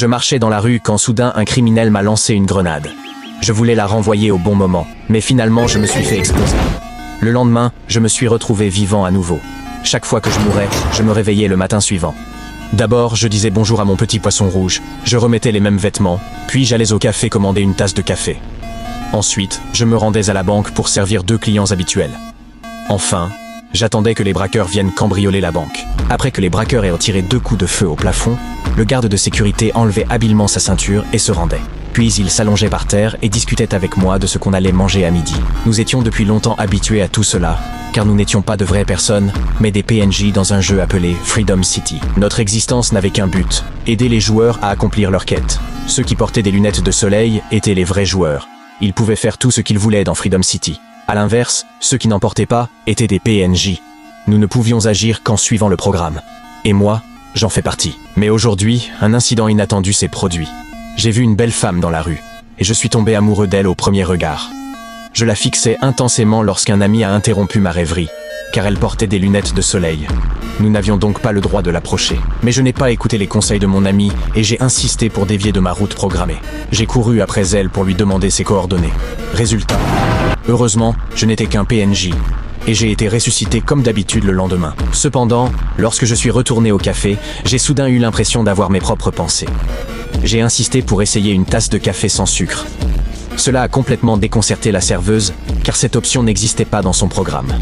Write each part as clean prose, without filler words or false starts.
Je marchais dans la rue quand soudain un criminel m'a lancé une grenade. Je voulais la renvoyer au bon moment, mais finalement je me suis fait exploser. Le lendemain, je me suis retrouvé vivant à nouveau. Chaque fois que je mourais, je me réveillais le matin suivant. D'abord, je disais bonjour à mon petit poisson rouge, je remettais les mêmes vêtements, puis j'allais au café commander une tasse de café. Ensuite, je me rendais à la banque pour servir 2 clients habituels. Enfin, j'attendais que les braqueurs viennent cambrioler la banque. Après que les braqueurs aient tiré 2 coups de feu au plafond, le garde de sécurité enlevait habilement sa ceinture et se rendait. Puis il s'allongeait par terre et discutait avec moi de ce qu'on allait manger à midi. Nous étions depuis longtemps habitués à tout cela, car nous n'étions pas de vraies personnes, mais des PNJ dans un jeu appelé Freedom City. Notre existence n'avait qu'un but, aider les joueurs à accomplir leur quête. Ceux qui portaient des lunettes de soleil étaient les vrais joueurs. Ils pouvaient faire tout ce qu'ils voulaient dans Freedom City. À l'inverse, ceux qui n'en portaient pas étaient des PNJ. Nous ne pouvions agir qu'en suivant le programme. Et moi, j'en fais partie. Mais aujourd'hui, un incident inattendu s'est produit. J'ai vu une belle femme dans la rue, et je suis tombé amoureux d'elle au premier regard. Je la fixais intensément lorsqu'un ami a interrompu ma rêverie, car elle portait des lunettes de soleil. Nous n'avions donc pas le droit de l'approcher. Mais je n'ai pas écouté les conseils de mon ami, et j'ai insisté pour dévier de ma route programmée. J'ai couru après elle pour lui demander ses coordonnées. Résultat, heureusement, je n'étais qu'un PNJ, et j'ai été ressuscité comme d'habitude le lendemain. Cependant, lorsque je suis retourné au café, j'ai soudain eu l'impression d'avoir mes propres pensées. J'ai insisté pour essayer une tasse de café sans sucre. Cela a complètement déconcerté la serveuse, car cette option n'existait pas dans son programme.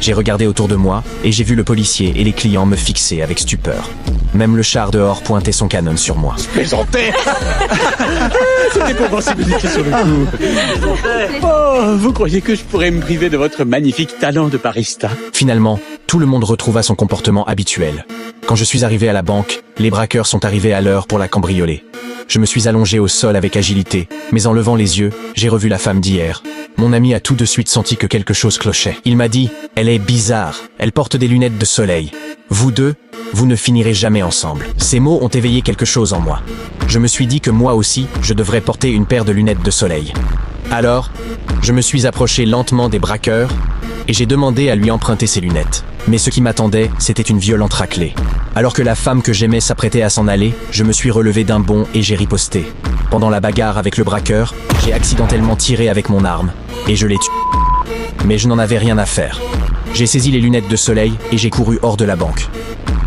J'ai regardé autour de moi, et j'ai vu le policier et les clients me fixer avec stupeur. Même le char dehors pointait son canon sur moi. Plaisantais. C'était pour sensibiliser sur le coup. Oh, vous croyez que je pourrais me priver de votre magnifique talent de barista? Finalement, tout le monde retrouva son comportement habituel. Quand je suis arrivé à la banque, les braqueurs sont arrivés à l'heure pour la cambrioler. Je me suis allongé au sol avec agilité, mais en levant les yeux, j'ai revu la femme d'hier. Mon ami a tout de suite senti que quelque chose clochait. Il m'a dit « Elle est bizarre, elle porte des lunettes de soleil. Vous deux, vous ne finirez jamais ensemble. » Ces mots ont éveillé quelque chose en moi. Je me suis dit que moi aussi, je devrais porter une paire de lunettes de soleil. Alors, je me suis approché lentement des braqueurs et j'ai demandé à lui emprunter ses lunettes. Mais ce qui m'attendait, c'était une violente raclée. Alors que la femme que j'aimais s'apprêtait à s'en aller, je me suis relevé d'un bond et j'ai riposté. Pendant la bagarre avec le braqueur, j'ai accidentellement tiré avec mon arme et je l'ai tué. Mais je n'en avais rien à faire. J'ai saisi les lunettes de soleil et j'ai couru hors de la banque.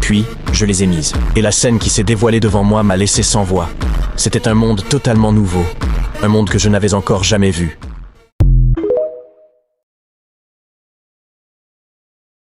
Puis, je les ai mises. Et la scène qui s'est dévoilée devant moi m'a laissé sans voix. C'était un monde totalement nouveau. Un monde que je n'avais encore jamais vu.